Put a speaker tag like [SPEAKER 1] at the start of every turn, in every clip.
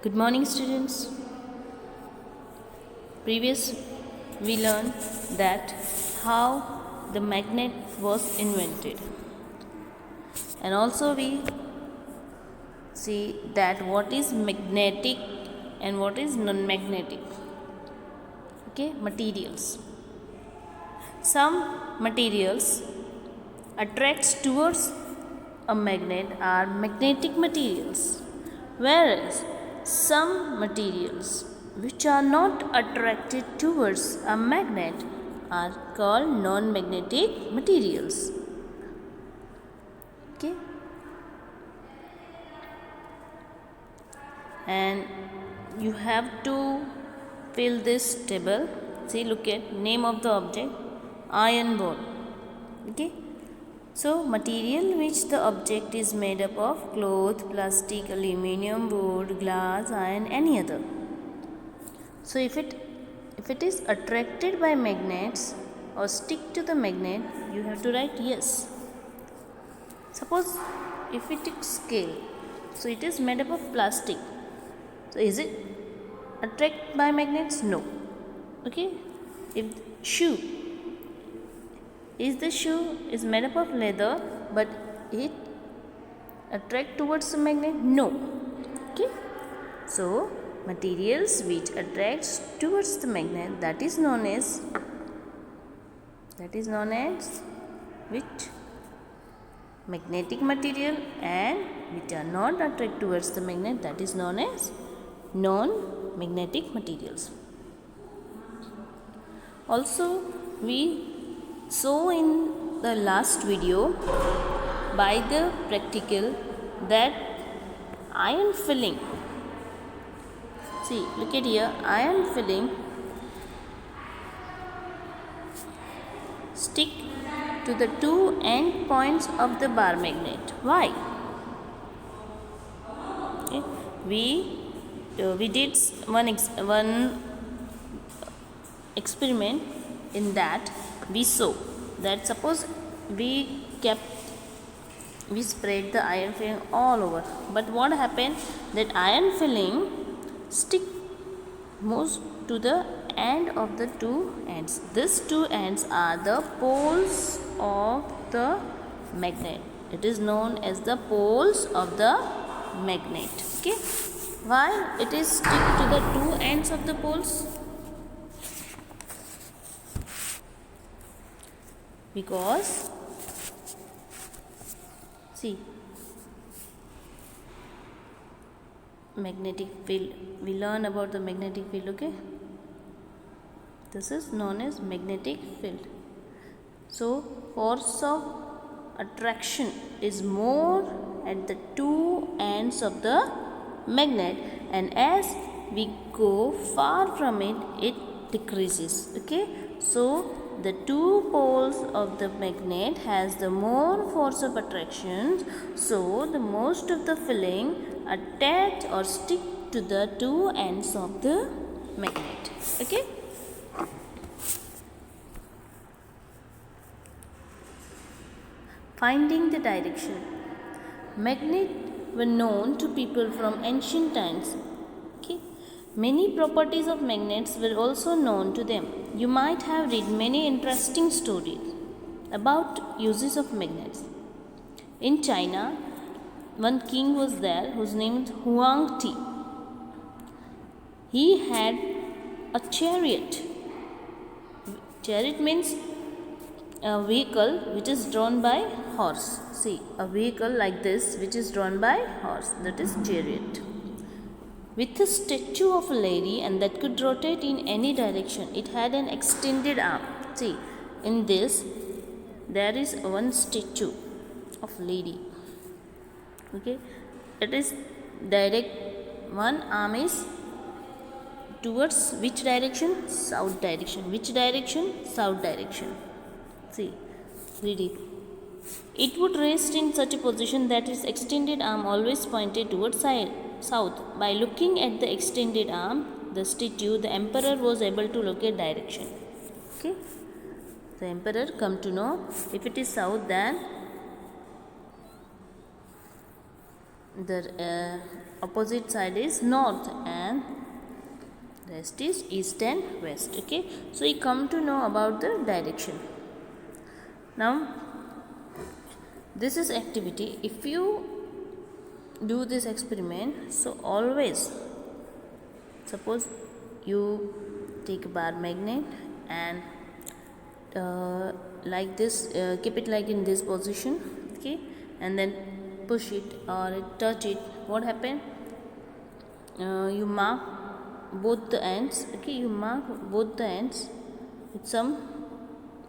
[SPEAKER 1] Good morning, students. Previous we learned that how the magnet was invented, and also we see that what is magnetic and what is non-magnetic. Okay, materials. Some materials attracts towards a magnet are magnetic materials, whereas some materials which are not attracted towards a magnet are called non-magnetic materials. Okay, and you have to fill this table. See, look at name of the object, iron ball. Okay, so material which the object is made up of: cloth, plastic, aluminium, wood, glass, iron, any other. So if it is attracted by magnets or stick to the magnet, you have to write yes. Suppose if it is scale, so it is made up of plastic. So is it attracted by magnets? No. Okay. If shoe, is the shoe is made up of leather, but it attract towards the magnet? No. Okay. So materials which attracts towards the magnet, that is known as which? Magnetic material, and which are not attract towards the magnet, that is known as non-magnetic materials. Also we saw in the last video by the practical that iron filling, see, look at here, iron filling stick to the two end points of the bar magnet. Why? Okay. We did one experiment. In that we saw that suppose we spread the iron filling all over, but what happened, that iron filling stick most to the end of the two ends. These two ends are the poles of the magnet. It is known as the poles of the magnet. Okay, why it is stick to the two ends of the poles? Because see, magnetic field, we learn about the magnetic field. Okay, this is known as magnetic field. So force of attraction is more at the two ends of the magnet, and as we go far from it, it decreases. Okay, so the two poles of the magnet has the more force of attraction, so the most of the filling attach or stick to the two ends of the magnet. Okay, finding the direction. Magnets were known to people from ancient times. Okay, many properties of magnets were also known to them. You might have read many interesting stories about uses of magnets. In China, one king was there whose name is Huang Ti. He had a chariot. Chariot means a vehicle which is drawn by horse. See, a vehicle like this which is drawn by horse, that is chariot. With a statue of a lady, and that could rotate in any direction. It had an extended arm. See, in this there is one statue of lady. Okay, it is direct, one arm is towards which direction? South direction. Which direction? South direction. See, read it. It would rest in such a position that its extended arm always pointed towards south. By looking at the extended arm, the statue, the emperor was able to locate direction. Okay, the emperor come to know if it is south, then the opposite side is north and rest is east and west. Okay, so we come to know about the direction. Now this is activity. If you do this experiment, so always suppose you take a bar magnet and like this, keep it like in this position, okay, and then push it or touch it. What happened? You mark both the ends. Okay, you mark both the ends with some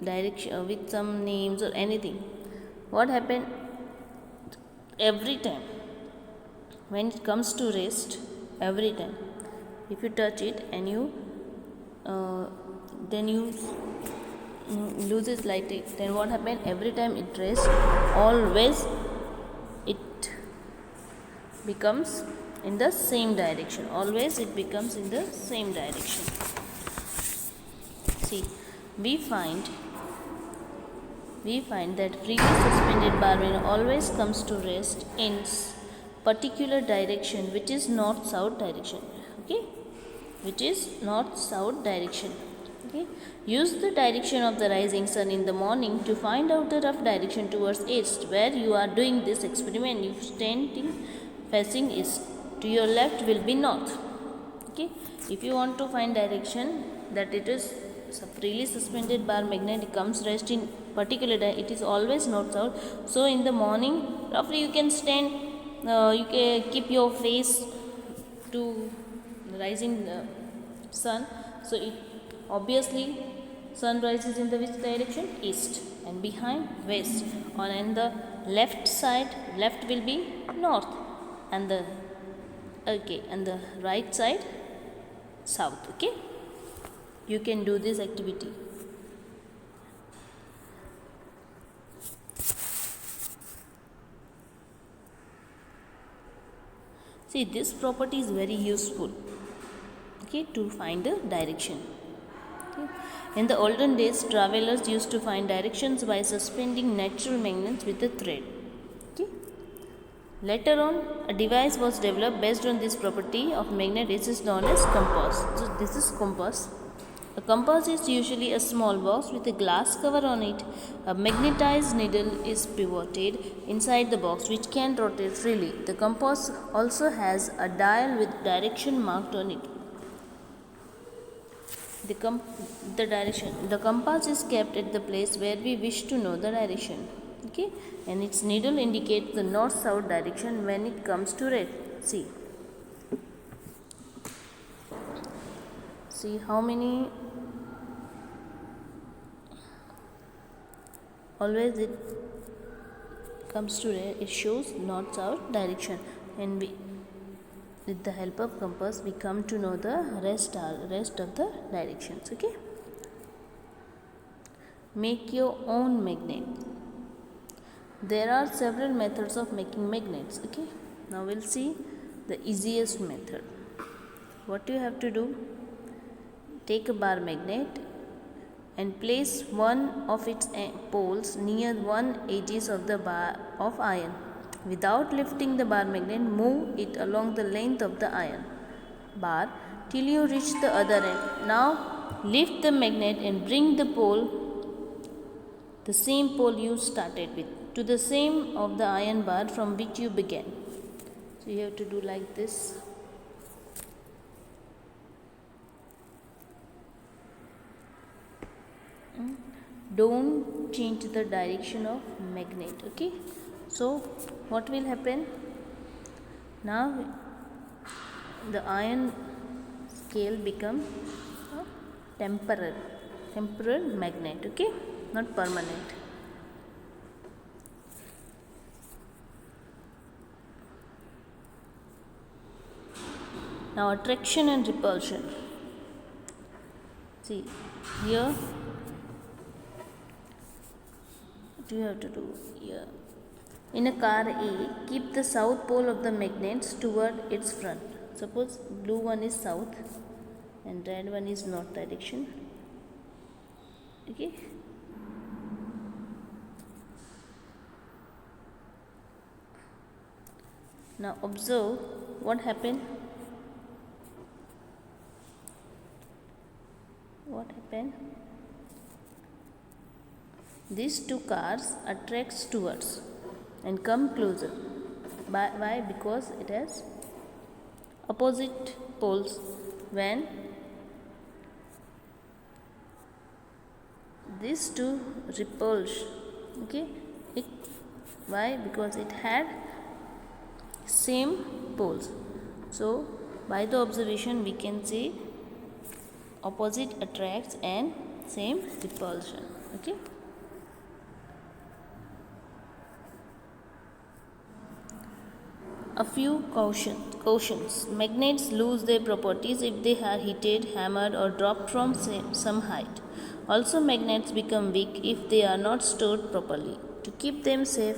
[SPEAKER 1] direction, with some names or anything. What happened? Every time when it comes to rest, every time if you touch it and you then you lose it slightly, then what happened? Every time it rests, always it becomes in the same direction. Always it becomes in the same direction. See, we find that freely suspended bar magnet always comes to rest in particular direction, which is north-south direction. Okay, which is north-south direction. Okay, use the direction of the rising sun in the morning to find out the rough direction towards east. Where you are doing this experiment, you standing facing east. To your left will be north. Okay, if you want to find direction that it is freely suspended bar magnet comes rest in particular it is always north south. So in the morning, roughly you can stand, you can keep your face to rising sun. So it obviously sun rises in the which direction? East, and behind west. On the left side, left will be north, and the right side south. Okay, you can do this activity. See, this property is very useful, okay, to find the direction. Okay. In the olden days, travelers used to find directions by suspending natural magnets with a thread. Okay. Later on, a device was developed based on this property of magnet. This is known as compass. So this is compass. A compass is usually a small box with a glass cover on it. A magnetized needle is pivoted inside the box, which can rotate freely. The compass also has a dial with direction marked on it. The compass is kept at the place where we wish to know the direction. Okay, and its needle indicates the north-south direction when it comes to red. See how many. Always it comes to red, it shows north-south direction, and with the help of compass we come to know the rest of the directions. Okay, make your own magnet. There are several methods of making magnets. Okay, now we'll see the easiest method. What you have to do, take a bar magnet and place one of its poles near one edges of the bar of iron. Without lifting the bar magnet, move it along the length of the iron bar till you reach the other end. Now lift the magnet and bring the same pole you started with, to the same of the iron bar from which you began. So you have to do like this. Don't change the direction of magnet. Okay, so what will happen? Now the iron scale become a temporal magnet. Okay, not permanent. Now attraction and repulsion. See here, what you have to do here. In a car A, keep the south pole of the magnets toward its front. Suppose blue one is south and red one is north direction. Okay. Now observe what happened? What happened? These two cars attracts towards and come closer. Why? Because it has opposite poles. When these two repulse, okay, why? Because it had same poles. So by the observation we can see opposite attracts and same repulsion. Okay. A few cautions. Magnets lose their properties if they are heated, hammered, or dropped from some height. Also, magnets become weak if they are not stored properly. To keep them safe,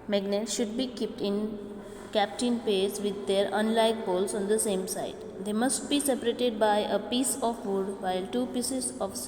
[SPEAKER 1] magnets should be kept in pairs with their unlike poles on the same side. They must be separated by a piece of wood, while two pieces of soft